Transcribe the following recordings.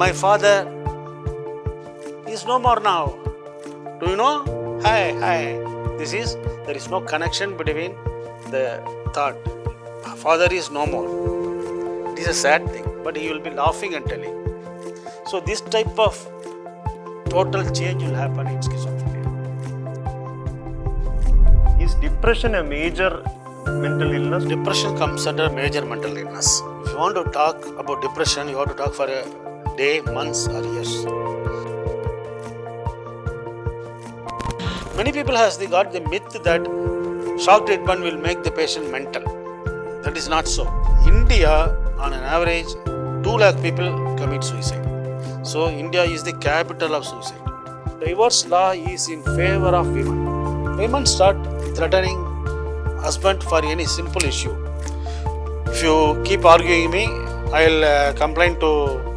My father is no more now. Do you know? Hi. There is no connection between the thought. Father is no more. It is a sad thing, but he will be laughing and telling. So this type of total change will happen in schizophrenia. Is depression a major mental illness? Depression comes under major mental illness. If you want to talk about depression, you have to talk for a day, months or years. Many people has got the myth that shock treatment will make the patient mental. That is not so. India, on an average, 2 lakh people commit suicide. So India is the capital of suicide. Divorce law is in favor of women. Women start threatening husband for any simple issue. If you keep arguing me, I'll complain to.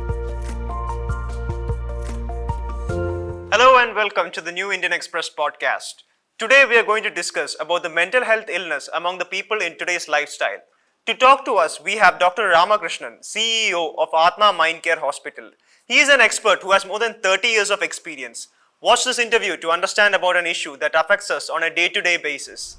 Hello and welcome to the New Indian Express podcast. Today we are going to discuss about the mental health illness among the people in today's lifestyle. To talk to us, we have Dr. Ramakrishnan, CEO of Athma Mind Care Hospital. He is an expert who has more than 30 years of experience. Watch this interview to understand about an issue that affects us on a day-to-day basis.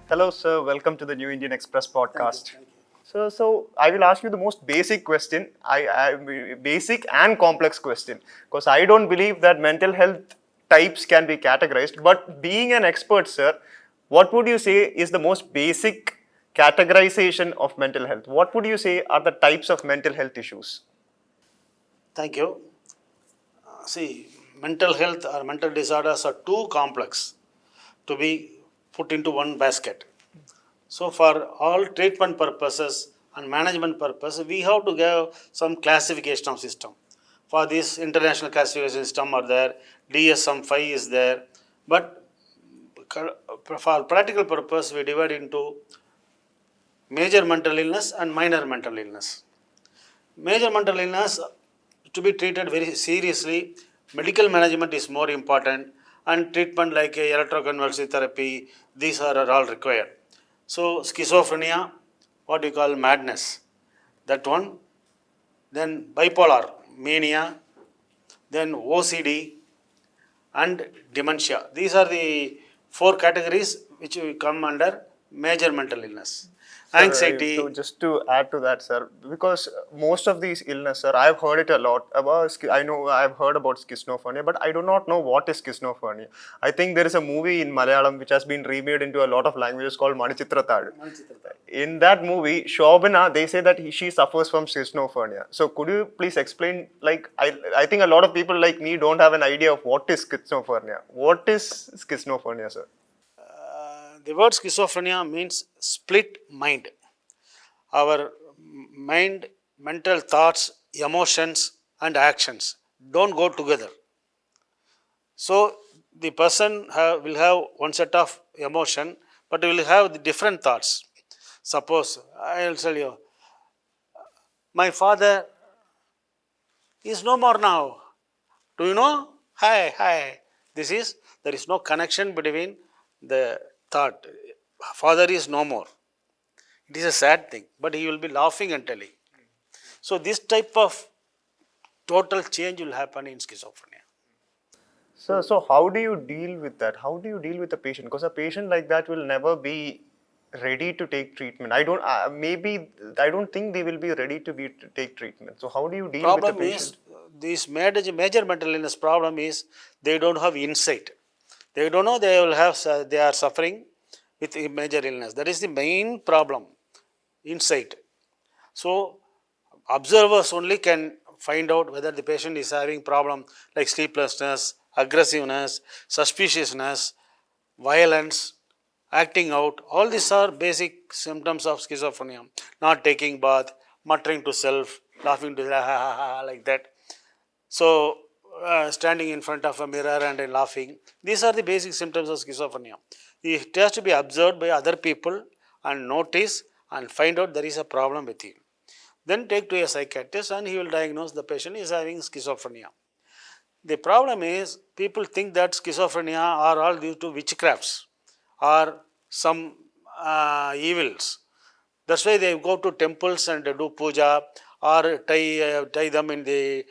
Hello, sir. Welcome to the New Indian Express podcast. Thank you. So I will ask you the most basic question, basic and complex question, because I don't believe that mental health types can be categorized. But being an expert, sir, what would you say is the most basic categorization of mental health? What would you say are the types of mental health issues? Thank you. See, mental health or mental disorders are too complex to be put into one basket. So for all treatment purposes and management purposes, we have to give some classification of system. For this international classification system are there, DSM-5 is there, but for practical purpose, we divide into major mental illness and minor mental illness. Major mental illness to be treated very seriously, medical management is more important, and treatment like electroconvulsive therapy, these are all required. So schizophrenia, what we call madness, that one, then bipolar, mania, then OCD and dementia. These are the 4 categories which will come under major mental illness. Anxiety. So just to add to that, sir, because most of these illness, sir, I've heard it a lot about. I know I've heard about schizophrenia, but I do not know what is schizophrenia. I think there is a movie in Malayalam which has been remade into a lot of languages called Manichitrathal. In that movie, Shobana, they say that she suffers from schizophrenia. So could you please explain? Like I think a lot of people like me don't have an idea of what is schizophrenia. What is schizophrenia, sir? The word schizophrenia means split mind. Our mind, mental thoughts, emotions and actions don't go together. So the person will have one set of emotion, but will have the different thoughts. Suppose I will tell you, my father is no more now. Do you know? Hi. There is no connection between the thought. Father is no more. It is a sad thing, but he will be laughing and telling. So this type of total change will happen in schizophrenia. So how do you deal with that? How do you deal with a patient? Because a patient like that will never be ready to take treatment. I don't think they will be ready to take treatment. So how do you deal with the patient? This major mental illness problem is they don't have insight. They don't know they are suffering with a major illness. That is the main problem, insight. So observers only can find out whether the patient is having problem like sleeplessness, aggressiveness, suspiciousness, violence, acting out. All these are basic symptoms of schizophrenia. Not taking bath, muttering to self, laughing to like that. So standing in front of a mirror and laughing. These are the basic symptoms of schizophrenia. It has to be observed by other people and notice and find out there is a problem with him. then take to a psychiatrist and he will diagnose the patient is having schizophrenia. The problem is people think that schizophrenia are all due to witchcrafts or some evils. That's why they go to temples and do puja or tie them in the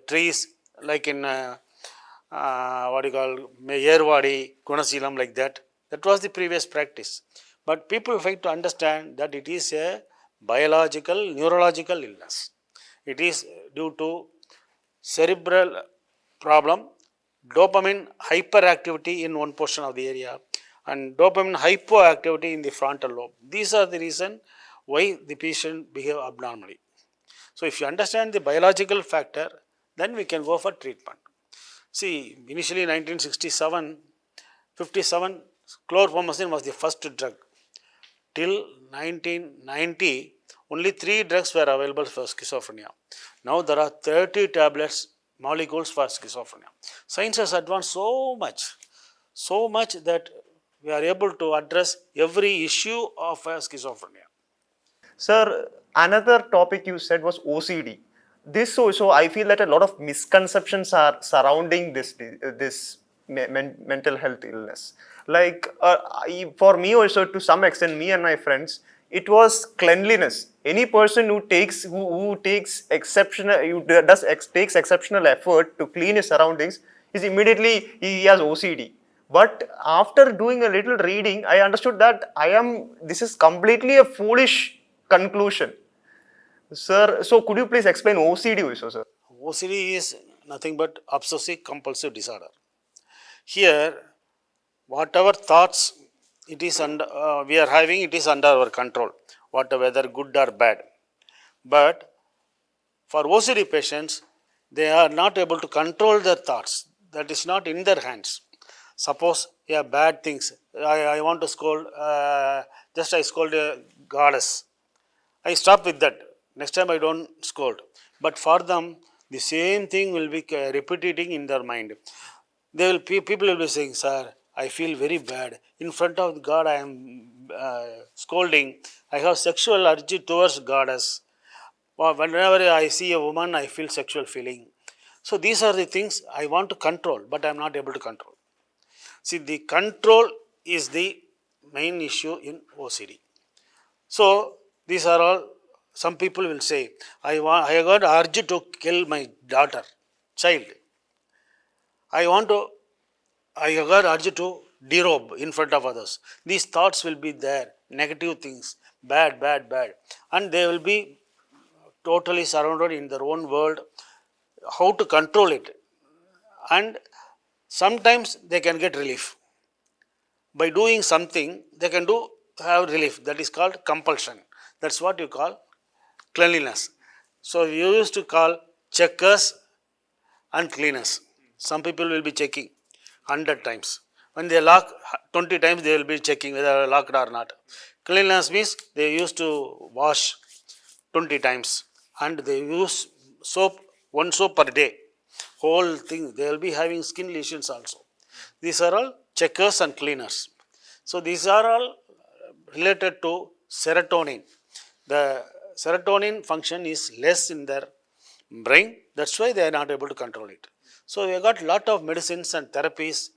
trees like in what do you call Yerwadi, Gunasilam like that. That was the previous practice. But people fail to understand that it is a biological, neurological illness. It is due to cerebral problem, dopamine hyperactivity in one portion of the area and dopamine hypoactivity in the frontal lobe. These are the reason why the patient behave abnormally. So if you understand the biological factor, then we can go for treatment. See, initially 1967, 57, chlorpromazine was the first drug. Till 1990, only 3 drugs were available for schizophrenia. Now there are 30 tablets, molecules for schizophrenia. Science has advanced so much that we are able to address every issue of schizophrenia. Sir, another topic you said was OCD. This also, I feel that a lot of misconceptions are surrounding this mental health illness. Like for me also, to some extent, me and my friends, it was cleanliness. Any person who takes exceptional takes exceptional effort to clean his surroundings is immediately he has OCD. But after doing a little reading, I understood that this is completely a foolish conclusion. Sir, so could you please explain OCD also, sir? OCD is nothing but obsessive compulsive disorder. Here, whatever thoughts it is under, we are having, it is under our control, whether good or bad. But for OCD patients, they are not able to control their thoughts. That is not in their hands. Suppose, yeah, bad things. I want to scold, just I scold a goddess. I stop with that. Next time I don't scold. But for them, the same thing will be repeating in their mind. People will be saying, sir, I feel very bad. In front of God, I am scolding. I have sexual urge towards goddess. Whenever I see a woman, I feel sexual feeling. So these are the things I want to control, but I am not able to control. See, the control is the main issue in OCD. So these are all. Some people will say, I got urge to kill my child. I got urge to derobe in front of others. These thoughts will be there, negative things, bad, and they will be totally surrounded in their own world. How to control it, and sometimes they can get relief by doing something. They can have relief. That is called compulsion. That's what you call cleanliness. So we used to call checkers and cleaners. Some people will be checking 100 times. When they lock 20 times, they will be checking whether locked or not. Cleanliness means they used to wash 20 times and they use one soap per day. Whole thing, they will be having skin lesions also. These are all checkers and cleaners. So these are all related to serotonin. The serotonin function is less in their brain. That's why they are not able to control it. So we have got lot of medicines and therapies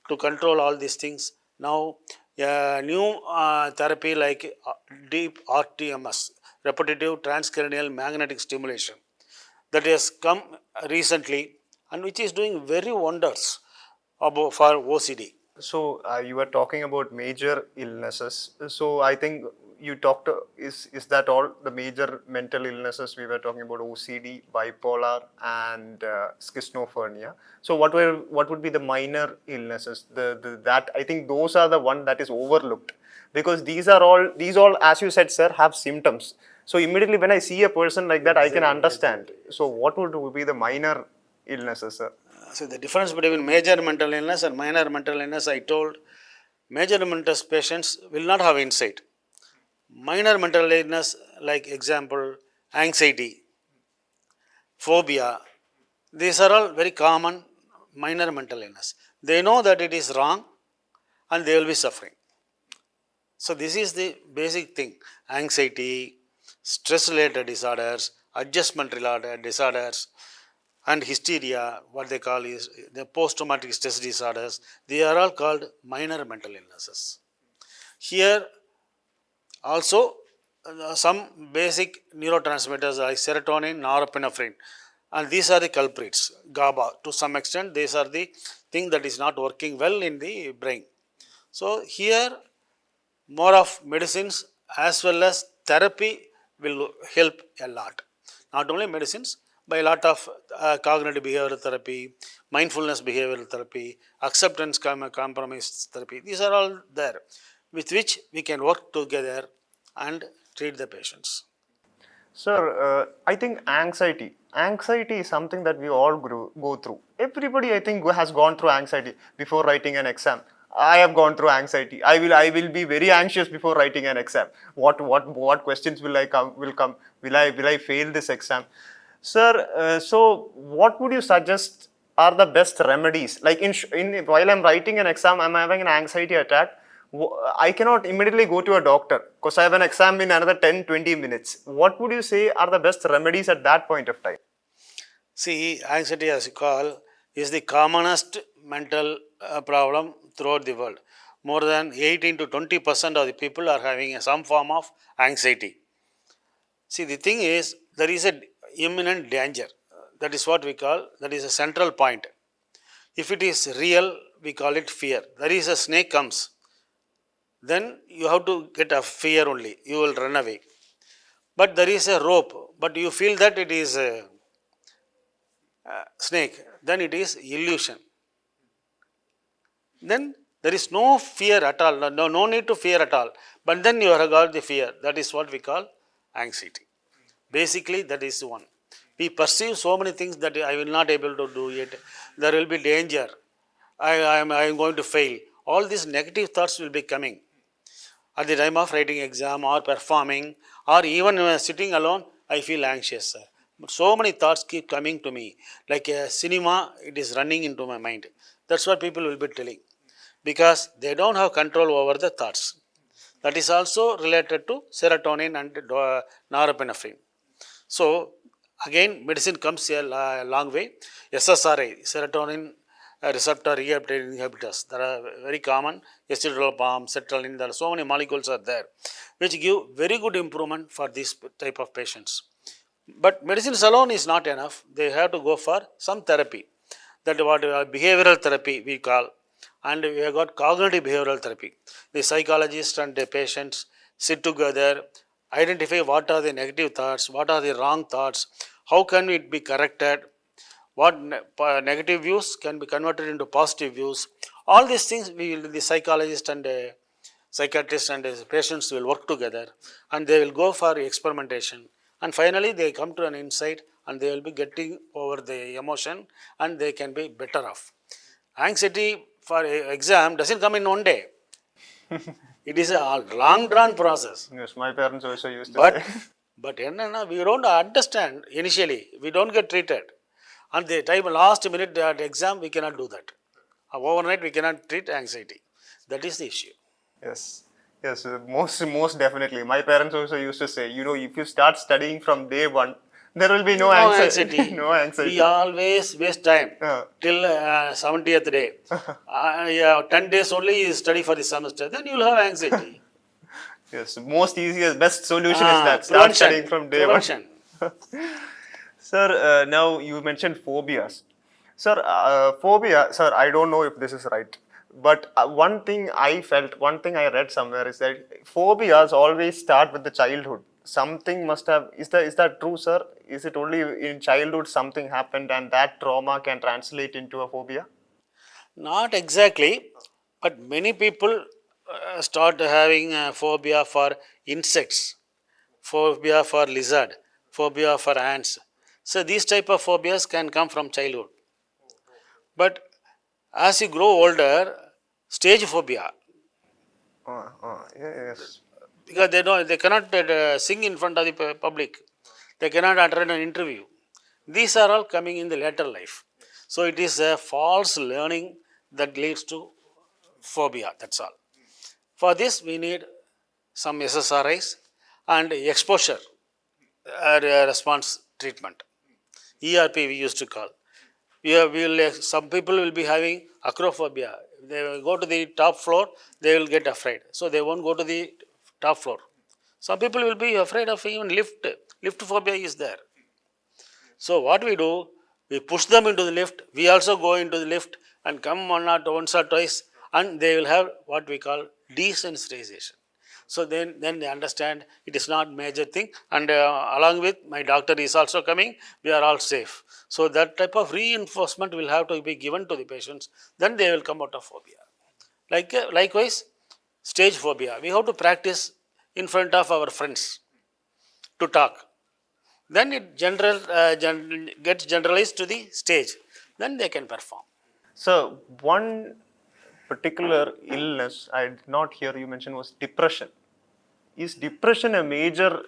to control all these things. Now, new therapy like deep RTMS, repetitive transcranial magnetic stimulation, that has come recently and which is doing very wonders for OCD. So you were talking about major illnesses. So I think you talked. Is that all the major mental illnesses we were talking about? OCD, bipolar, and schizophrenia. So what would be the minor illnesses? That I think those are the one that is overlooked because these all as you said, sir, have symptoms. So immediately when I see a person like that, I can understand. So what would be the minor illnesses, sir? So the difference between major mental illness and minor mental illness, I told, major mental patients will not have insight. Minor mental illness, like example, anxiety, phobia, these are all very common minor mental illness. They know that it is wrong and they will be suffering. So this is the basic thing. Anxiety, stress-related disorders, adjustment-related disorders, and hysteria, what they call is the post-traumatic stress disorders. They are all called minor mental illnesses. Here also some basic neurotransmitters like serotonin, norepinephrine, and these are the culprits. GABA, to some extent, these are the thing that is not working well in the brain. So here more of medicines as well as therapy will help a lot. Not only medicines, but a lot of cognitive behavioral therapy, mindfulness behavioral therapy, acceptance compromise therapy. These are all there with which we can work together and treat the patients. Sir, I think anxiety. Anxiety is something that we all go through. Everybody, I think, has gone through anxiety before writing an exam. I have gone through anxiety. I will be very anxious before writing an exam. What questions will I come? Will come? Will I fail this exam? Sir, so what would you suggest are the best remedies? Like while I'm writing an exam, I'm having an anxiety attack. I cannot immediately go to a doctor because I have an exam in another 10-20 minutes. What would you say are the best remedies at that point of time? See, anxiety, as you call, is the commonest mental problem throughout the world. More than 18 to 20% of the people are having some form of anxiety. See, the thing is, there is a imminent danger. That is what we call, that is a central point. If it is real, we call it fear. There is a snake comes, then you have to get a fear only. You will run away. But there is a rope, but you feel that it is a snake, then it is illusion. Then there is no fear at all, no need to fear at all. But then you have got the fear. That is what we call anxiety. Basically, that is one. We perceive so many things that I will not able to do it. There will be danger. I am going to fail. All these negative thoughts will be coming at the time of writing exam or performing, or even sitting alone. I feel anxious. So many thoughts keep coming to me. Like a cinema, it is running into my mind. That's what people will be telling. Because they don't have control over the thoughts. That is also related to serotonin and norepinephrine. So, again, medicine comes a long way. SSRI, serotonin receptor reuptake inhibitors, that are very common. Acetylpalm, sertraline, there are so many molecules are there, which give very good improvement for this type of patients. But medicines alone is not enough. They have to go for some therapy. That what behavioral therapy we call, and we have got cognitive behavioral therapy. The psychologist and the patients sit together, identify what are the negative thoughts, what are the wrong thoughts, how can it be corrected, what negative views can be converted into positive views. All these things the psychologist and psychiatrist and patients will work together, and they will go for experimentation, and finally they come to an insight, and they will be getting over the emotion, and they can be better off. Anxiety for exam doesn't come in one day. It is a long drawn process. Yes, my parents also used to say. But we don't understand initially. We don't get treated. And the time last minute at exam, we cannot do that. Overnight, we cannot treat anxiety. That is the issue. Yes, yes, most definitely. My parents also used to say, if you start studying from day one, there will be no No anxiety. anxiety. No anxiety. We always waste time till 70th day. Yeah, 10 days only you study for the semester. Then you will have anxiety. Yes, most easiest, best solution is that start Prevention. studying from day Prevention. one. Sir, now you mentioned phobias. Sir, sir, I don't know if this is right, but one thing I read somewhere is that phobias always start with the childhood. Something must have, is that true, sir? Is it only in childhood something happened and that trauma can translate into a phobia? Not exactly, but many people start having a phobia for insects, phobia for lizard, phobia for ants. So these type of phobias can come from childhood. But as you grow older, stage phobia, Yes. because they cannot sing in front of the public, they cannot attend an interview. These are all coming in the later life. So it is a false learning that leads to phobia. That's all. For this, we need some SSRIs and exposure. response treatment. ERP we used to call. Some people will be having acrophobia. They will go to the top floor, they will get afraid. So they won't go to the top floor. Some people will be afraid of even lift. Lift phobia is there. So what we do, we push them into the lift. We also go into the lift and come once or twice, and they will have what we call desensitization. So then they understand it is not major thing, and along with my doctor is also coming, we are all safe. So that type of reinforcement will have to be given to the patients. Then they will come out of phobia. Likewise, stage phobia. We have to practice in front of our friends to talk. Then it gets generalized to the stage. Then they can perform. So one particular illness I did not hear you mention was depression. Is depression a major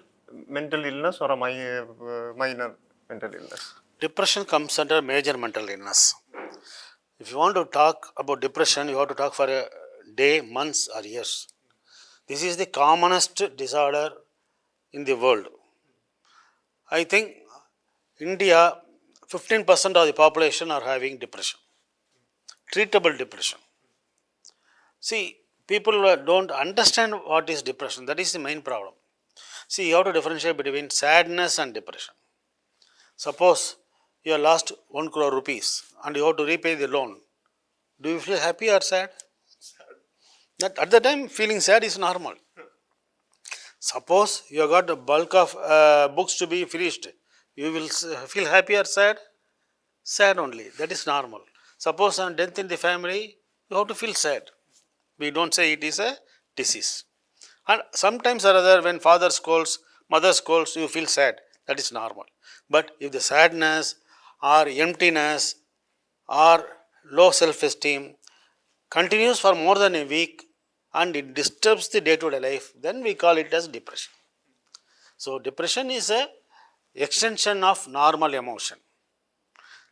mental illness or a minor mental illness? Depression comes under major mental illness. If you want to talk about depression, you have to talk for a day, months, or years. This is the commonest disorder in the world. I think India, 15% of the population are having depression, treatable depression. See, people don't understand what is depression. That is the main problem. See, you have to differentiate between sadness and depression. Suppose you have lost 1 crore rupees and you have to repay the loan. Do you feel happy or sad? That at the time, feeling sad is normal. Suppose you have got a bulk of books to be finished. You will feel happy or sad? Sad only. That is normal. Suppose on death in the family, you have to feel sad. We don't say it is a disease. And sometimes or other, when father scolds, mother scolds, you feel sad. That is normal. But if the sadness or emptiness or low self-esteem continues for more than a week and it disturbs the day-to-day life, then we call it as depression. So depression is a extension of normal emotion.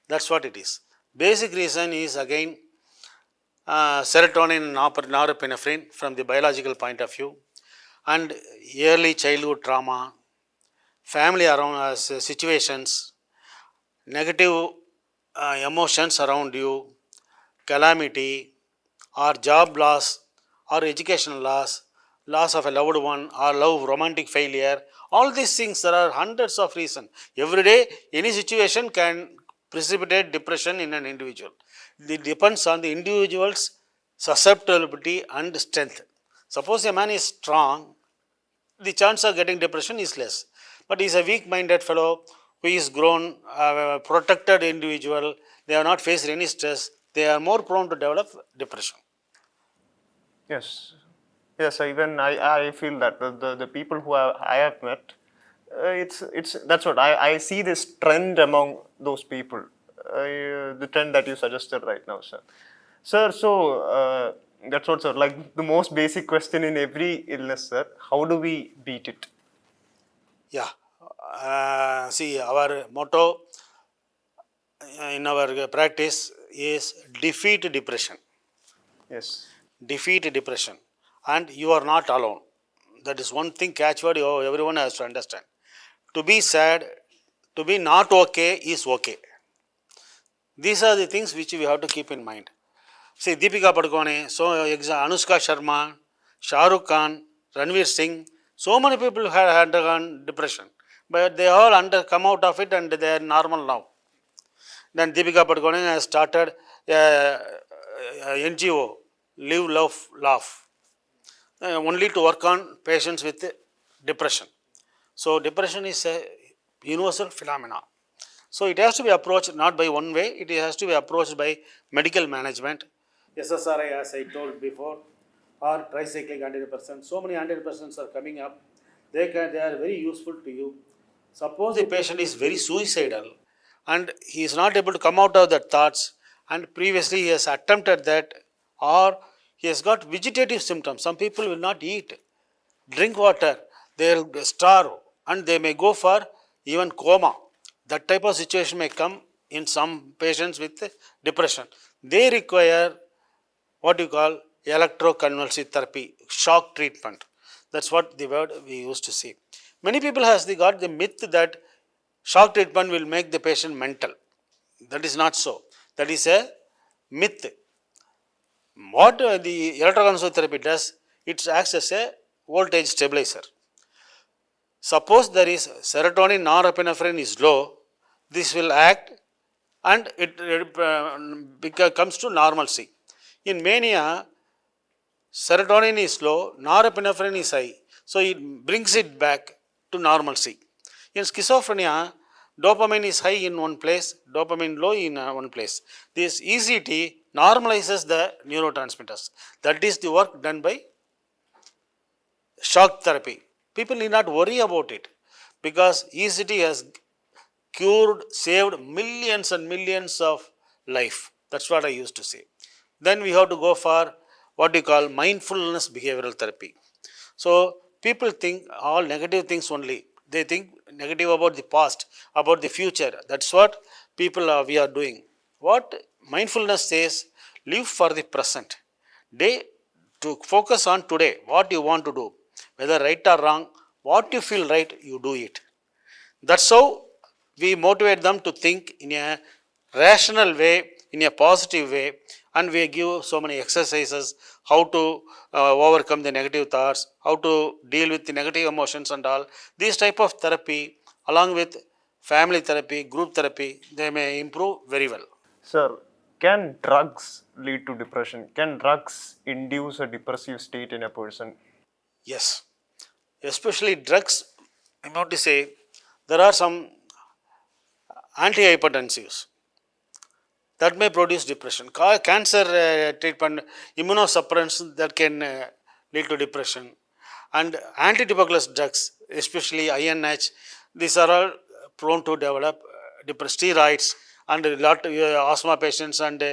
That's what it is. Basic reason is again serotonin and norepinephrine from the biological point of view, and early childhood trauma, family around situations, negative emotions around you, calamity, or job loss, or educational loss, loss of a loved one, or romantic failure. All these things, there are hundreds of reasons. Every day, any situation can precipitate depression in an individual. It depends on the individual's susceptibility and strength. Suppose a man is strong, the chance of getting depression is less. But he is a weak-minded fellow who is grown, protected individual, they have not faced any stress, they are more prone to develop depression. Yes, yes. I feel that the people who I have met, it's that's what I see this trend among those people. The trend that you suggested right now, sir. Sir, so that's what, sir. Like the most basic question in every illness, sir. How do we beat it? Yeah. See, our motto in our practice is defeat depression. Yes. Defeat depression. And you are not alone. That is one thing, catchword everyone has to understand. To be sad, to be not okay is okay. These are the things which we have to keep in mind. See, Deepika Padukone, so Anushka Sharma, Shah Rukh Khan, Ranveer Singh, so many people have undergone depression. But they all come out of it and they are normal now. Then Deepika Padukone has started NGO, Live, Love, Laugh, only to work on patients with depression. So depression is a universal phenomenon. So it has to be approached not by one way, it has to be approached by medical management. SSRI, as I told before, or tricyclic antidepressants. So many antidepressants are coming up. They are very useful to you. Suppose the patient is very suicidal and he is not able to come out of that thoughts, and previously he has attempted that, or he has got vegetative symptoms. Some people will not eat, drink water, they will starve, and they may go for even coma. That type of situation may come in some patients with depression. They require what you call electroconvulsive therapy, shock treatment. That's what the word we used to see. Many people has got the myth that shock treatment will make the patient mental. That is not so. That is a myth. What the electroconvulsive therapy does, it acts as a voltage stabilizer. Suppose there is serotonin norepinephrine is low, this will act and it comes to normalcy. In mania, serotonin is low, norepinephrine is high, so it brings it back to normalcy. In schizophrenia, dopamine is high in one place, dopamine low in one place. This ECT normalizes the neurotransmitters. That is the work done by shock therapy. People need not worry about it because ECT has cured, saved millions and millions of life. That's what I used to say. Then we have to go for what you call mindfulness behavioral therapy. So people think all negative things only. They think negative about the past, about the future. That's what we are doing. What mindfulness says, live for the present. Day to focus on today, what you want to do, whether right or wrong, what you feel right, you do it. That's how we motivate them to think in a rational way, in a positive way, and we give so many exercises how to overcome the negative thoughts, how to deal with the negative emotions and all. This type of therapy, along with family therapy, group therapy, they may improve very well. Sir, can drugs lead to depression? Can drugs induce a depressive state in a person? Yes, especially drugs. I'm about to say there are some antihypertensives that may produce depression. Cancer treatment, immunosuppressants that can lead to depression, and antituberculous drugs, especially INH, these are all prone to develop steroids, and a lot of asthma patients and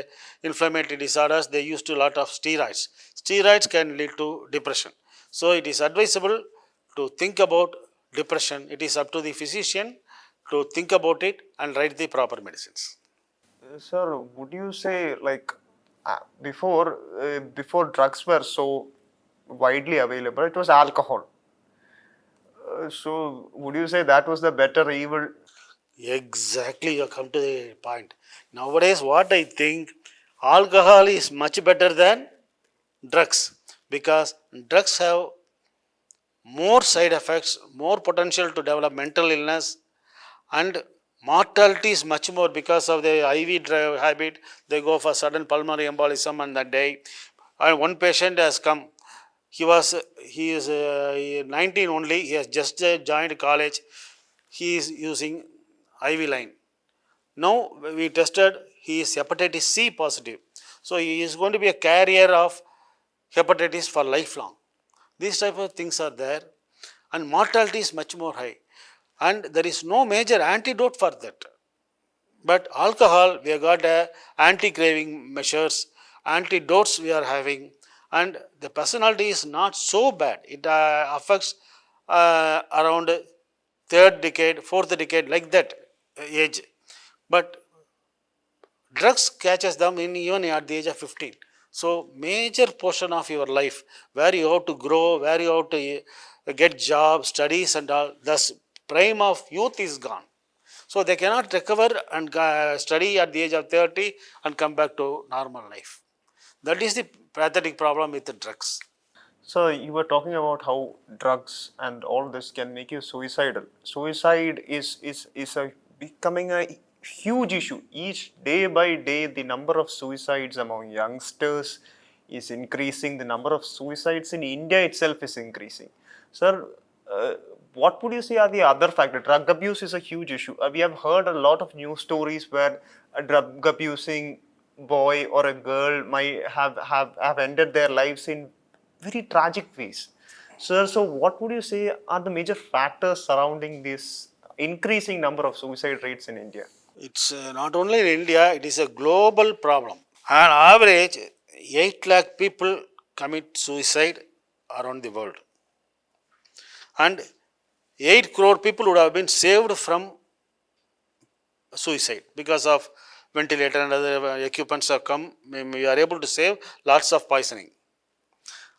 inflammatory disorders, they used to a lot of steroids. Steroids can lead to depression. So it is advisable to think about depression. It is up to the physician to think about it and write the proper medicines. Sir, would you say like before drugs were so widely available, it was alcohol. So would you say that was the better evil? Exactly, you come to the point. Nowadays, what I think, alcohol is much better than drugs because drugs have more side effects, more potential to develop mental illness, and mortality is much more because of the IV drive habit. They go for sudden pulmonary embolism on that day. And one patient has come. He is 19 only. He has just joined college. He is using IV line. Now we tested, he is hepatitis C positive. So he is going to be a carrier of hepatitis for lifelong. These type of things are there, and mortality is much more high. And there is no major antidote for that. But alcohol, we have got anti-craving measures, antidotes we are having, and the personality is not so bad. It affects around third decade, fourth decade, like that age. But drugs catches them in even at the age of 15. So major portion of your life where you have to grow, where you have to get job, studies and all, thus prime of youth is gone. So they cannot recover and study at the age of 30 and come back to normal life. That is the pathetic problem with the drugs. So you were talking about how drugs and all this can make you suicidal. Suicide is a becoming a huge issue. Each day by day, the number of suicides among youngsters is increasing. The number of suicides in India itself is increasing. Sir, what would you say are the other factors? Drug abuse is a huge issue. We have heard a lot of news stories where a drug abusing boy or a girl might have ended their lives in very tragic ways. Sir, so what would you say are the major factors surrounding this increasing number of suicide rates in India? It's not only in India, it is a global problem. On average, 8 lakh people commit suicide around the world. And 8 crore people would have been saved from suicide because of ventilator and other equipments have come. We are able to save lots of poisoning.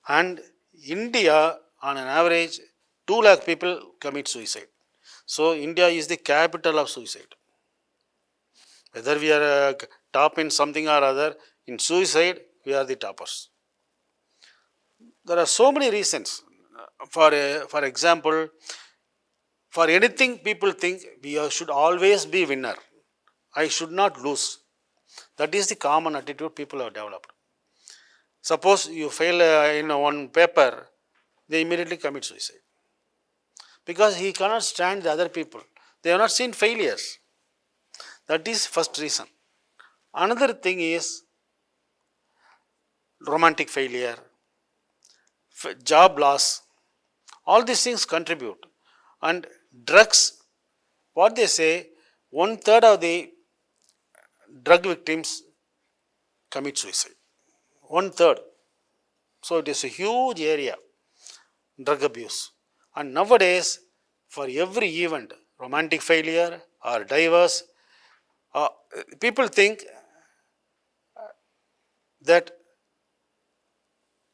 And India, on an average, 2 lakh people commit suicide. So India is the capital of suicide. Whether we are top in something or other, in suicide, we are the toppers. There are so many reasons. For example, for anything people think we should always be winner. I should not lose. That is the common attitude people have developed. Suppose you fail in one paper, they immediately commit suicide. Because he cannot stand the other people. They have not seen failures. That is first reason. Another thing is romantic failure, job loss. All these things contribute. And drugs, what they say, 1/3 of the drug victims commit suicide. 1/3. So it is a huge area, drug abuse. And nowadays, for every event, romantic failure or divorce, people think that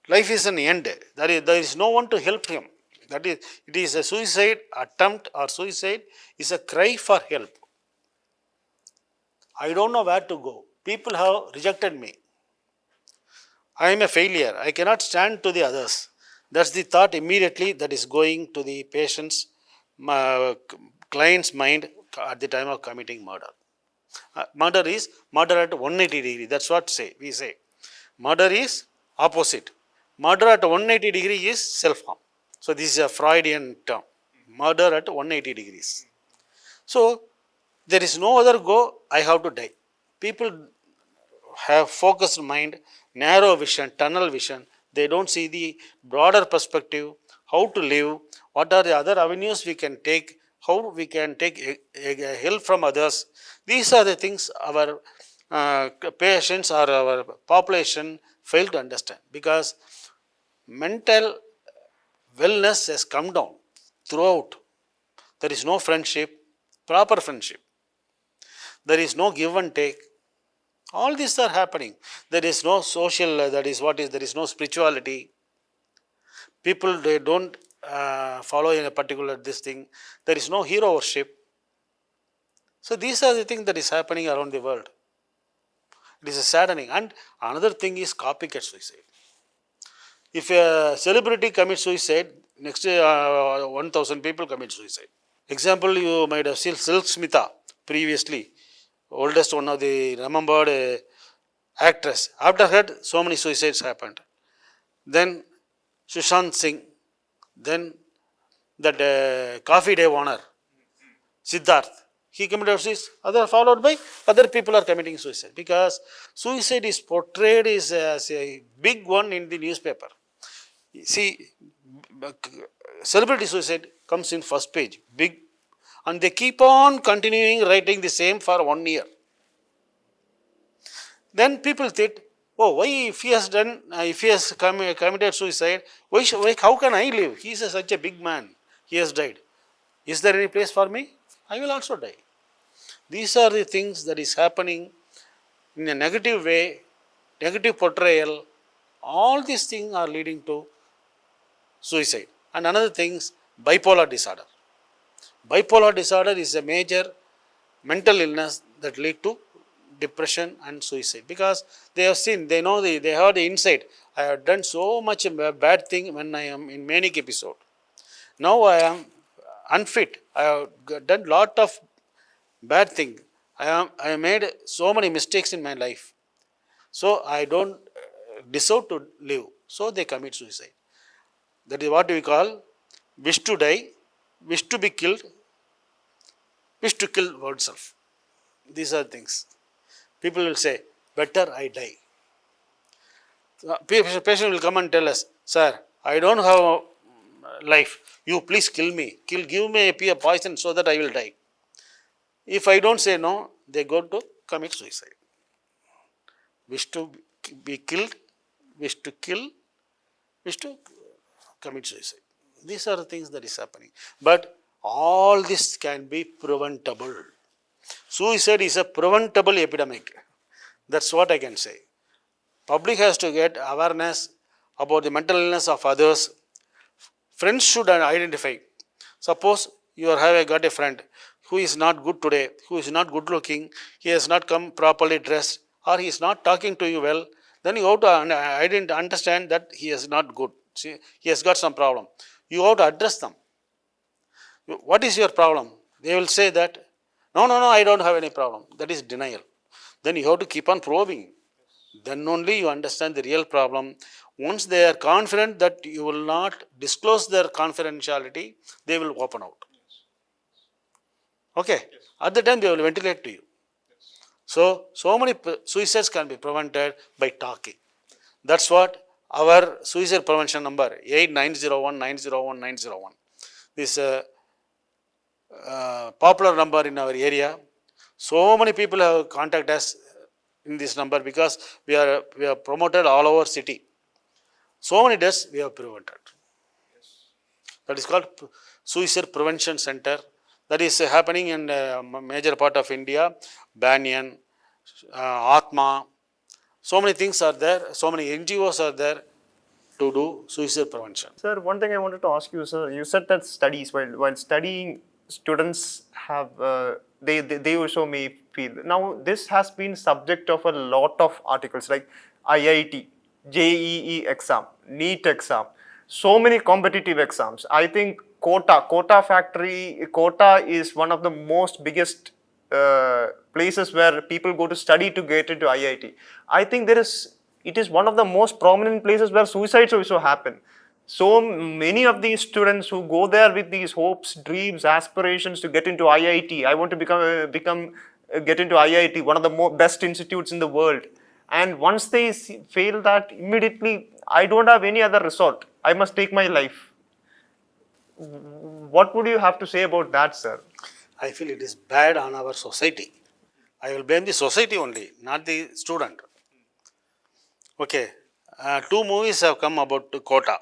life is an end. There is no one to help him. That is, it is a suicide attempt or suicide is a cry for help. I don't know where to go. People have rejected me. I am a failure. I cannot stand to the others. That's the thought immediately that is going to the patient's, client's mind at the time of committing murder. Murder is murder at 180 degree. That's what we say. Murder is opposite. Murder at 180 degree is self-harm. So this is a Freudian term. Murder at 180 degrees. So there is no other go. I have to die. People have focused mind, narrow vision, tunnel vision. They don't see the broader perspective, how to live, what are the other avenues we can take, how we can take help from others. These are the things our patients or our population fail to understand, because mental wellness has come down throughout. There is no friendship, proper friendship. There is no give and take. All these are happening. There is no social, there is no spirituality. People, they don't follow in a particular this thing. There is no hero worship. So these are the things that is happening around the world. It is saddening. And another thing is copycat suicide. If a celebrity commits suicide, next 1,000 people commit suicide. Example, you might have seen Silk Smitha previously, oldest one of the remembered actress. After her, so many suicides happened. Then Sushant Singh, then that coffee day owner, Siddharth, he committed suicide. Followed by other people are committing suicide, because suicide is portrayed as a big one in the newspaper. See, celebrity suicide comes in first page, big, and they keep on continuing writing the same for 1 year. Then people think, oh, why if he has committed suicide, how can I live? He is such a big man. He has died. Is there any place for me? I will also die. These are the things that is happening in a negative way, negative portrayal. All these things are leading to suicide. And another thing is bipolar disorder. Bipolar disorder is a major mental illness that lead to depression and suicide, because they have seen, they know, they have the insight. I have done so much bad thing when I am in manic episode. Now I am unfit. I have done lot of bad thing. I made so many mistakes in my life. So I don't deserve to live. So they commit suicide. That is what we call wish to die, wish to be killed, wish to kill oneself. These are things. People will say, better I die. Patient will come and tell us, sir, I don't have life. You please kill me. Give me a poison so that I will die. If I don't say no, they go to commit suicide. Wish to be killed, wish to kill, wish to commit suicide. These are the things that is happening. But all this can be preventable. Suicide is a preventable epidemic. That's what I can say. Public has to get awareness about the mental illness of others, friends should identify. Suppose you have got a friend who is not good today, who is not good looking, he has not come properly dressed, or he is not talking to you well, then you have to understand that he is not good. See, he has got some problem. You have to address them. What is your problem? They will say that, no, no, no, I don't have any problem. That is denial. Then you have to keep on probing. Then only you understand the real problem. Once they are confident that you will not disclose their confidentiality, they will open out. Okay? At the time they will ventilate to you. So many suicides can be prevented by talking. That's what our suicide prevention number 8901 901 901. This popular number in our area. So many people have contacted us in this number because we are promoted all over city. So many deaths we have prevented. That is called Suicide Prevention Center. That is happening in a major part of India. Banyan, Athma. So many things are there. So many NGOs are there to do suicide prevention. Sir, one thing I wanted to ask you, sir, you said that studies, while studying, students have, they also may feel. Now, this has been subject of a lot of articles like IIT, JEE exam, NEET exam, so many competitive exams. I think Quota is one of the most biggest places where people go to study to get into IIT. I think it is one of the most prominent places where suicides also happen. So many of these students who go there with these hopes, dreams, aspirations to get into IIT. I want to get into IIT, one of the best institutes in the world. And once they fail that, immediately, I don't have any other resort. I must take my life. What would you have to say about that, sir? I feel it is bad on our society. I will blame the society only, not the student. Okay, two movies have come about Quota.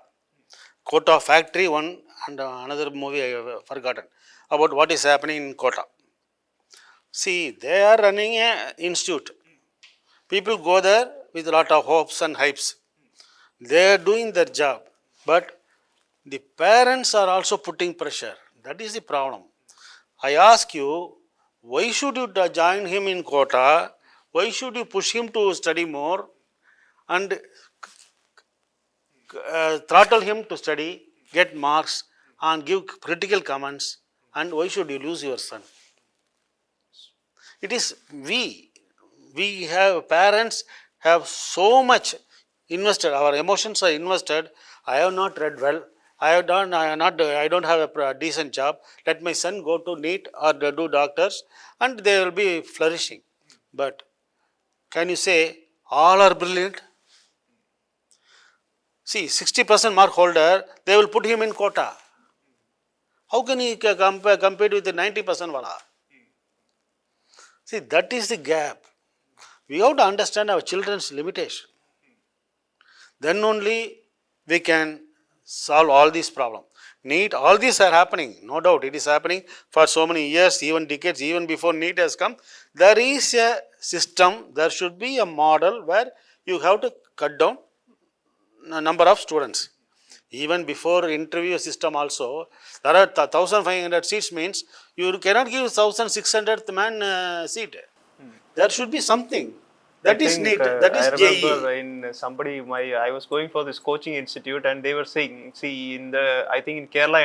Quota Factory, one, and another movie I have forgotten about what is happening in Quota. See, they are running an institute. People go there with a lot of hopes and hypes. They are doing their job, but the parents are also putting pressure. That is the problem. I ask you, why should you join him in Quota? Why should you push him to study more and throttle him to study, get marks, and give critical comments? And why should you lose your son? It is we have parents have so much invested. Our emotions are invested. I have not read well. I don't have a decent job. Let my son go to NEET or do doctors, and they will be flourishing. But can you say all are brilliant? See, 60% mark holder, they will put him in Quota. How can he compete with the 90% wala? See, that is the gap. We have to understand our children's limitation. Then only we can solve all these problems. NEET, all these are happening, no doubt. It is happening for so many years, even decades, even before NEET has come. There is a system, there should be a model where you have to cut down the number of students. Even before interview system also, there are 1,500 seats means you cannot give 1,600th man seat. There should be something. That is NEET, that is I remember JEE. in I was going for this coaching institute, and they were saying, see, I think in Kerala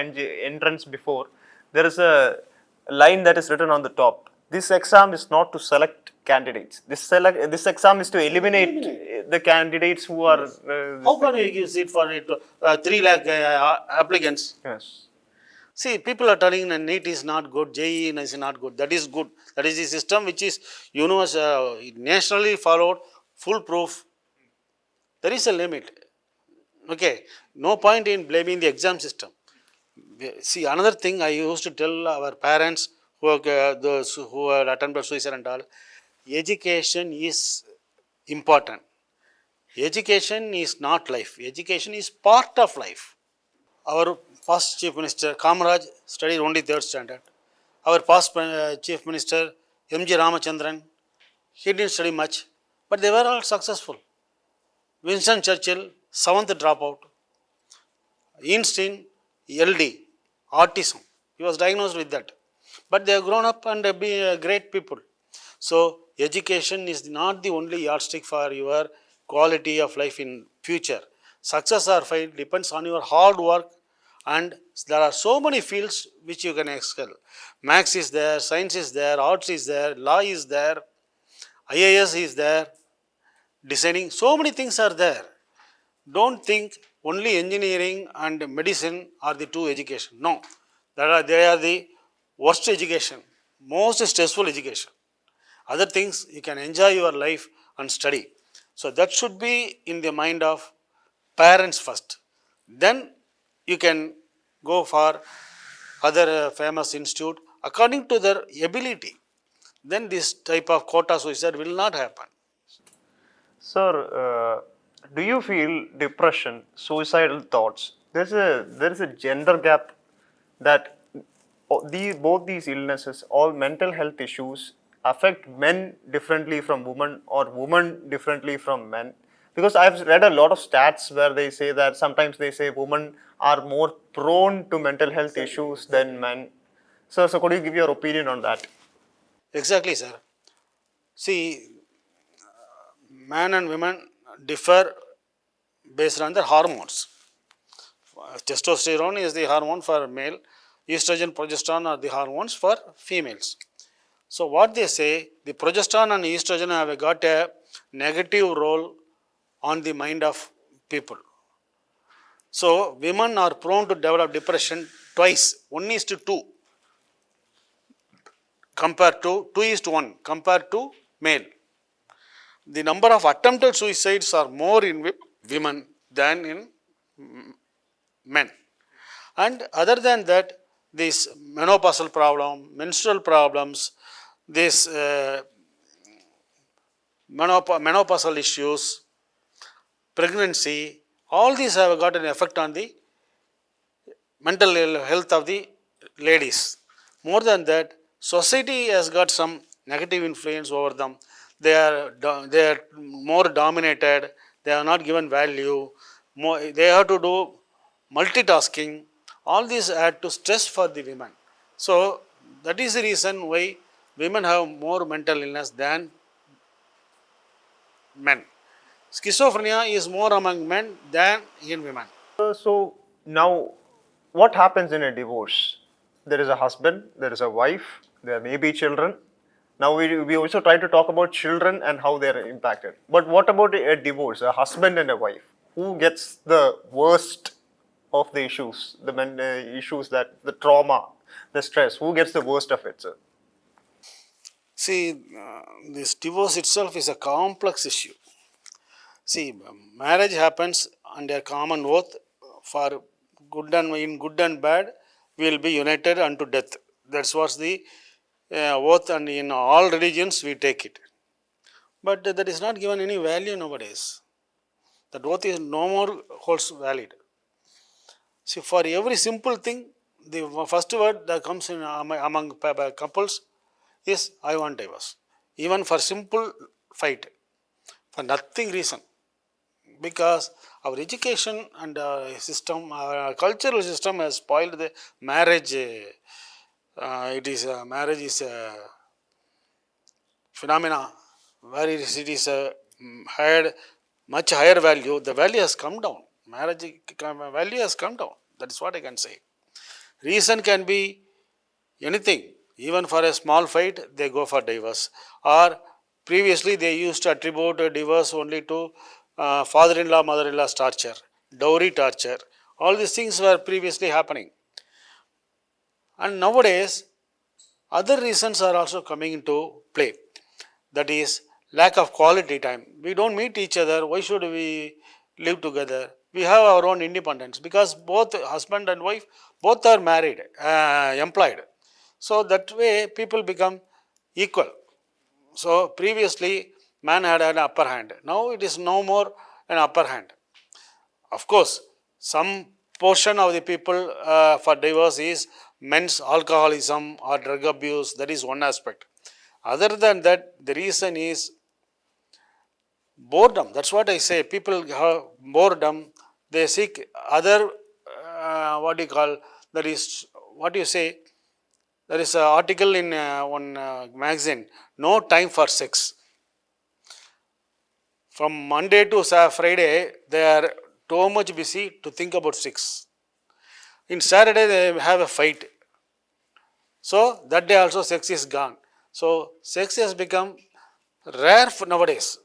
entrance before, there is a line that is written on the top. This exam is not to select candidates. This exam is to eliminate the candidates who are. How can you give seat for it? 3 lakh applicants. Yes. See, people are telling that NEET is not good, JEE is not good. That is good. That is the system which is nationally followed, foolproof. There is a limit. Okay, no point in blaming the exam system. See, another thing I used to tell our parents those who are attempted suicide and all, education is important. Education is not life. Education is part of life. Our past Chief Minister Kamaraj studied only 3rd standard. Our past Chief Minister M.G. Ramachandran, he didn't study much, but they were all successful. Winston Churchill, 7th dropout. Einstein, LD, autism. He was diagnosed with that. But they have grown up and be great people. So education is not the only yardstick for your quality of life in future. Success or fail depends on your hard work, and there are so many fields which you can excel. Maths is there, science is there, arts is there, law is there, IAS is there, designing, so many things are there. Don't think only engineering and medicine are the two education. No, they are the worst education, most stressful education. Other things you can enjoy your life and study. So that should be in the mind of parents first. Then you can go for other famous institute according to their ability. Then this type of quota suicide will not happen. Sir, do you feel depression, suicidal thoughts? There is a gender gap that both these illnesses, all mental health issues, affect men differently from women or women differently from men. Because I've read a lot of stats where they say that sometimes they say women are more prone to mental health issues than men. So could you give your opinion on that? Exactly, sir. See, man and women differ based on their hormones. Testosterone is the hormone for male, estrogen, progesterone are the hormones for females. So what they say, the progesterone and estrogen have got a negative role on the mind of people. So women are prone to develop depression twice, 1:2 compared to 2:1 compared to male. The number of attempted suicides are more in women than in men. And other than that, this menopausal problem, menstrual problems, this menopausal issues, pregnancy, all these have got an effect on the mental health of the ladies. More than that, society has got some negative influence over them. They are more dominated. They are not given value. They have to do multitasking. All these add to stress for the women. So that is the reason why women have more mental illness than men. Schizophrenia is more among men than in women. So now, what happens in a divorce? There is a husband, there is a wife, there may be children. Now we also try to talk about children and how they are impacted. But what about a divorce, a husband and a wife? Who gets the worst of the issues, issues that the trauma, the stress? Who gets the worst of it, sir? See, this divorce itself is a complex issue. See, marriage happens under common oath for good and in good and bad, we will be united unto death. That's what's the oath, and in all religions we take it. But that is not given any value nowadays. That oath is no more holds valid. See, for every simple thing, the first word that comes in among couples is I want divorce. Even for simple fight, for nothing reason. Because our education and system, our cultural system has spoiled the marriage. It is marriage is a phenomena where it is higher, much higher value. The value has come down. Marriage value has come down. That is what I can say. Reason can be anything. Even for a small fight, they go for divorce. Or previously, they used to attribute a divorce only to father-in-law, mother-in-law's torture, dowry torture. All these things were previously happening. And nowadays, other reasons are also coming into play. That is lack of quality time. We don't meet each other. Why should we live together? We have our own independence because both husband and wife both are married, employed. So that way people become equal. So previously man had an upper hand. Now it is no more an upper hand. Of course, some portion of the people for divorce is men's alcoholism or drug abuse. That is one aspect. Other than that, the reason is boredom. That's what I say. People have boredom. They seek other what do you call, that is, what do you say, there is an article in one magazine, no time for sex. From Monday to Friday, they are too much busy to think about sex. In Saturday, they have a fight. So that day also sex is gone. So sex has become rare nowadays.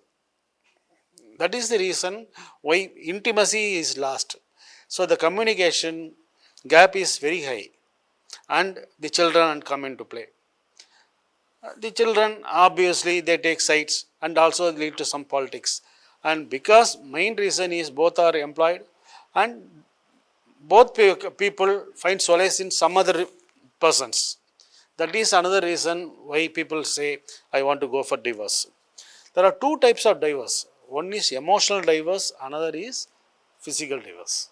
That is the reason why intimacy is lost. So the communication gap is very high, and the children come into play. The children obviously they take sides and also lead to some politics. And because main reason is both are employed and both people find solace in some other persons. That is another reason why people say, I want to go for divorce. There are two types of divorce. One is emotional divorce, another is physical divorce.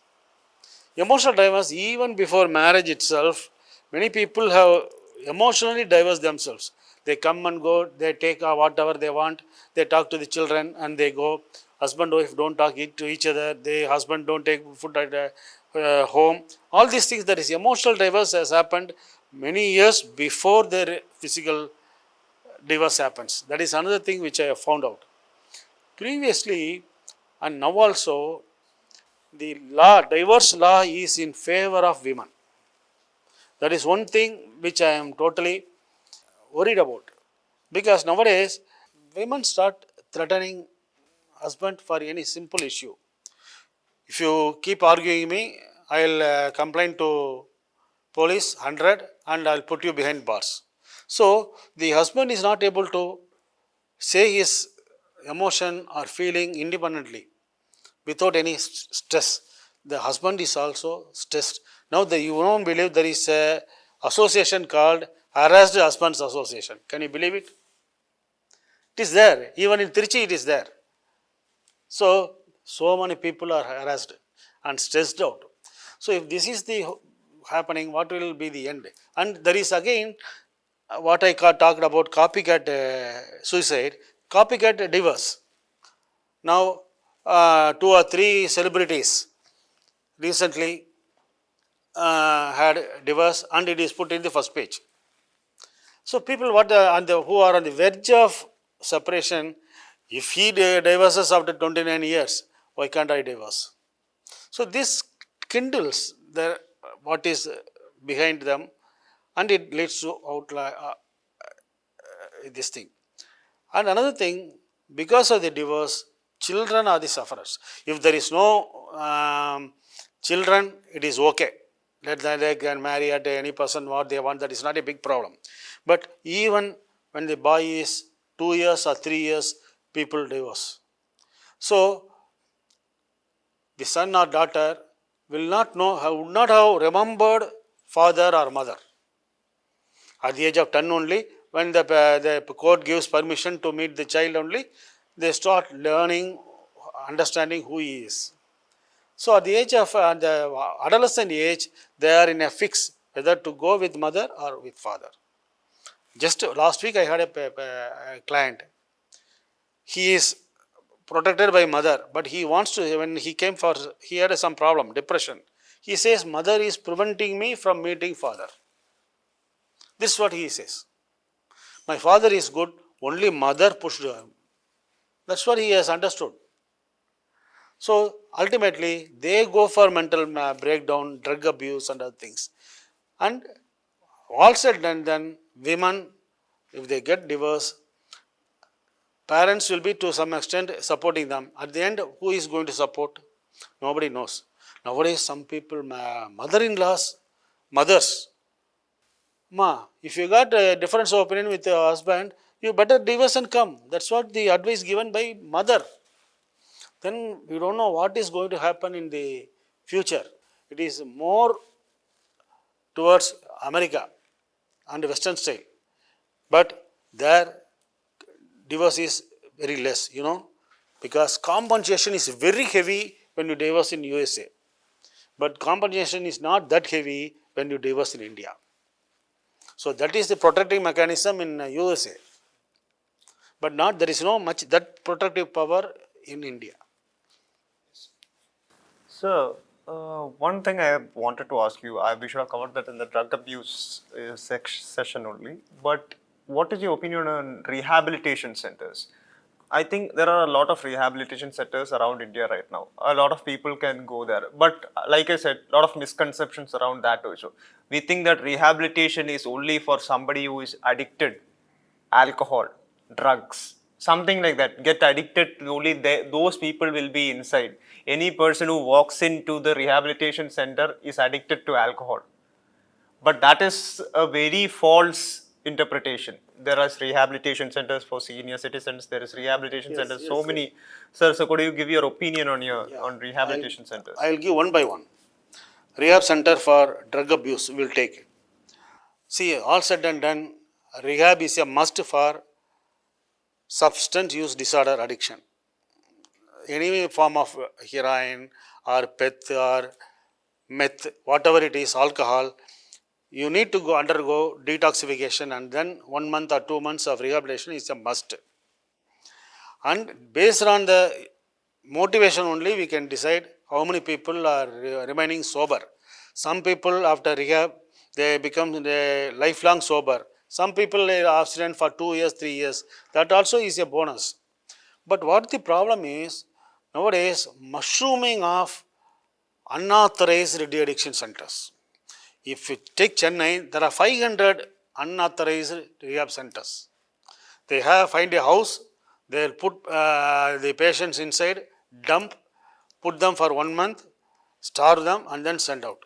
Emotional divorce, even before marriage itself, many people have emotionally divorced themselves. They come and go, they take whatever they want, they talk to the children and they go. Husband and wife don't talk to each other, the husband don't take food at home. All these things, that is emotional divorce has happened many years before their physical divorce happens. That is another thing which I have found out. Previously and now also, the law, divorce law is in favor of women. That is one thing which I am totally worried about. Because nowadays, women start threatening husband for any simple issue. If you keep arguing me, I'll complain to police 100 and I'll put you behind bars. So the husband is not able to say his emotion or feeling independently without any stress. The husband is also stressed. Now you won't believe there is a association called Harassed Husbands Association. Can you believe it? It is there. Even in Tiruchi it is there. So many people are harassed and stressed out. So if this is the happening, what will be the end? And there is again what I talked about, copycat suicide, copycat divorce. Now 2 or 3 celebrities recently had divorce and it is put in the first page. So people who are on the verge of separation, if he divorces after 29 years, why can't I divorce? So this kindles what is behind them, and it leads to this thing. And another thing, because of the divorce, children are the sufferers. If there is no children, it is okay. Let they can marry at any person what they want, that is not a big problem. But even when the boy is 2 years or 3 years, people divorce. So the son or daughter will not know, would not have remembered father or mother. At the age of 10 only, when the court gives permission to meet the child only, they start learning, understanding who he is. So at the age of the adolescent age, they are in a fix whether to go with mother or with father. Just last week I had a client. He is protected by mother, but he wants to, when he came for, he had some problem, depression. He says, mother is preventing me from meeting father. This is what he says. My father is good, only mother pushed him. That's what he has understood. So ultimately, they go for mental breakdown, drug abuse, and other things. And all said and done, women, if they get divorced, parents will be to some extent supporting them. At the end, who is going to support? Nobody knows. Nowadays, some people, mother-in-laws, mothers, Ma, if you got a difference of opinion with your husband, you better divorce and come. That's what the advice given by mother. Then we don't know what is going to happen in the future. It is more towards America and Western style. But there divorce is very less, because compensation is very heavy when you divorce in USA. But compensation is not that heavy when you divorce in India. So that is the protective mechanism in USA. But there is no much that protective power in India. So, One thing I wanted to ask you, we should have covered that in the drug abuse session only. But what is your opinion on rehabilitation centers? I think there are a lot of rehabilitation centers around India right now. A lot of people can go there. But like I said, a lot of misconceptions around that also. We think that rehabilitation is only for somebody who is addicted alcohol, drugs, something like that. Get addicted, only those people will be inside. Any person who walks into the rehabilitation center is addicted to alcohol. But that is a very false interpretation. There are rehabilitation centers for senior citizens. There is rehabilitation Yes, centers. yes, So yes. many. Sir, so could you give your opinion on Yeah, on rehabilitation centers? I'll give one by one. Rehab center for drug abuse will take it. See, all said and done, rehab is a must for substance use disorder addiction. Any form of heroin or peth or meth, whatever it is, alcohol, you need to go undergo detoxification, and then 1 month or 2 months of rehabilitation is a must. And based on the motivation only, we can decide how many people are remaining sober. Some people after rehab, they become lifelong sober. Some people are abstinent for 2 years, 3 years. That also is a bonus. But what the problem is, nowadays, mushrooming of unauthorized de-addiction centers. If you take Chennai, there are 500 unauthorized rehab centers. They have find a house, they'll put the patients inside, dump, put them for 1 month, starve them, and then send out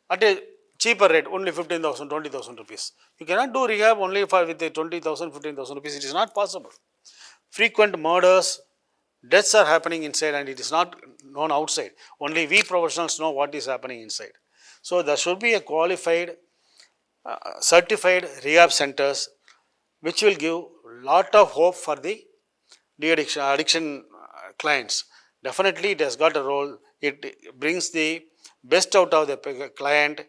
at a cheaper rate, only 15,000, 20,000 rupees. You cannot do rehab only for with the 20,000, 15,000 rupees. It is not possible. Frequent murders, deaths are happening inside, and it is not known outside. Only we professionals know what is happening inside. So there should be a qualified, certified rehab centers which will give lot of hope for the addiction clients. Definitely it has got a role. It brings the best out of the client.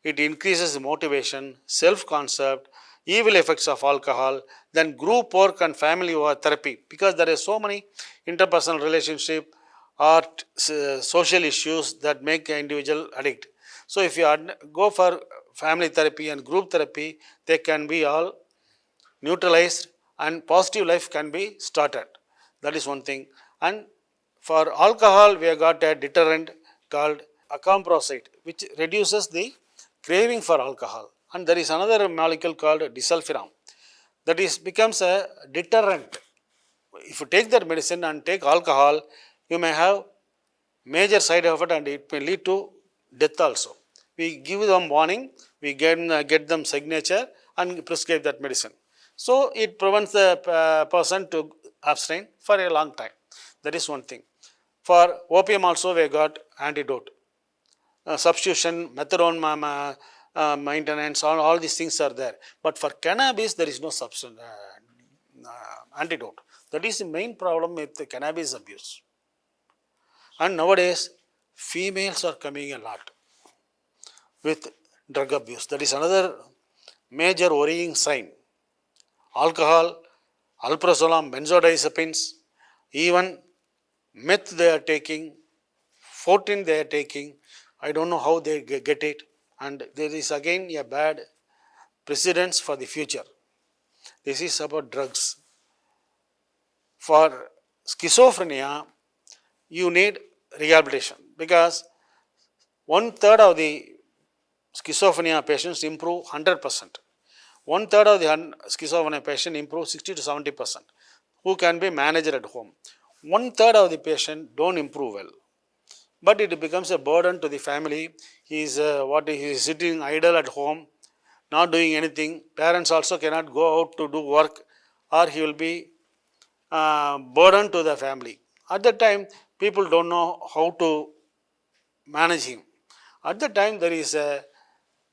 It increases the motivation, self-concept, evil effects of alcohol, then group work and family therapy, because there are so many interpersonal relationship or social issues that make an individual addict. So if you go for family therapy and group therapy, they can be all neutralized and positive life can be started. That is one thing. And for alcohol, we have got a deterrent called acamprosate, which reduces the craving for alcohol. And there is another molecule called disulfiram that is becomes a deterrent. If you take that medicine and take alcohol, you may have major side effect and it may lead to death also. We give them warning, we get them signature and prescribe that medicine. So it prevents the person to abstain for a long time. That is one thing. For opium also we got antidote. Substitution, methadone maintenance, all these things are there. But for cannabis, there is no substance, antidote. That is the main problem with the cannabis abuse. And nowadays, females are coming a lot with drug abuse. That is another major worrying sign. Alcohol, alprazolam, benzodiazepines, even meth they are taking, 14 they are taking. I don't know how they get it. And there is again a bad precedence for the future. This is about drugs. For schizophrenia, you need rehabilitation because 1/3 of the schizophrenia patients improve 100%. 1/3 of the schizophrenia patients improve 60 to 70%, who can be managed at home. 1/3 of the patient don't improve well, but it becomes a burden to the family. He is sitting idle at home, not doing anything. Parents also cannot go out to do work, or he will be burden to the family. At that time, people don't know how to manage him. At that time, there is a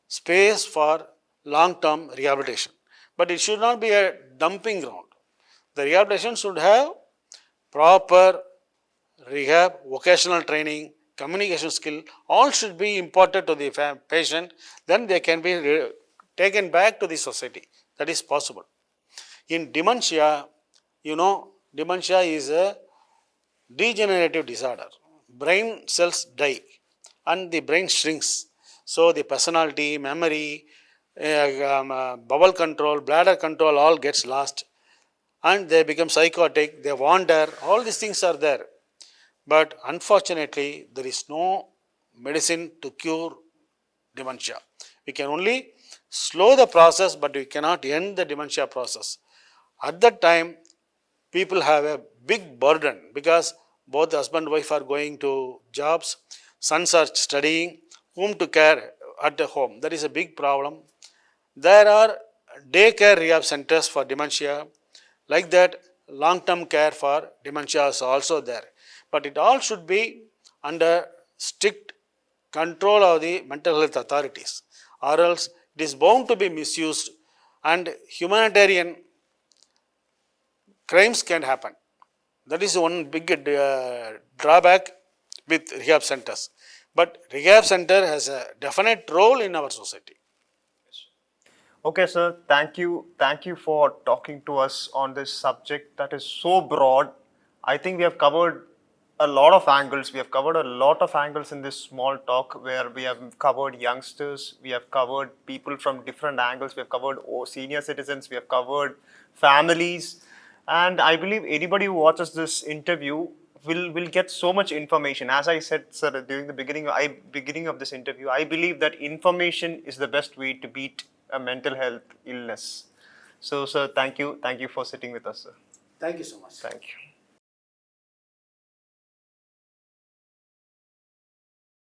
space for long-term rehabilitation, but it should not be a dumping ground. The rehabilitation should have proper rehab, vocational training, communication skill, all should be imparted to the patient, then they can be taken back to the society. That is possible. In dementia, dementia is a degenerative disorder. Brain cells die. and the brain shrinks. So the personality, memory, bowel control, bladder control all gets lost, and they become psychotic, they wander, all these things are there. But unfortunately, there is no medicine to cure dementia. We can only slow the process, but we cannot end the dementia process. At that time, people have a big burden because both husband and wife are going to jobs, sons are studying, whom to care at the home. That is a big problem. There are daycare rehab centers for dementia. Like that, long-term care for dementia is also there. But it all should be under strict control of the mental health authorities, or else it is bound to be misused and humanitarian crimes can happen. That is one big drawback with rehab centers. But rehab center has a definite role in our society. Okay, sir. Thank you. Thank you for talking to us on this subject that is so broad. I think we have covered a lot of angles. We have covered a lot of angles in this small talk where we have covered youngsters, we have covered people from different angles, we have covered senior citizens, we have covered families. And I believe anybody who watches this interview will get so much information. As I said, sir, during the beginning of this interview, I believe that information is the best way to beat a mental health illness. So, sir, thank you for sitting with us, sir. Thank you so much. Thank you.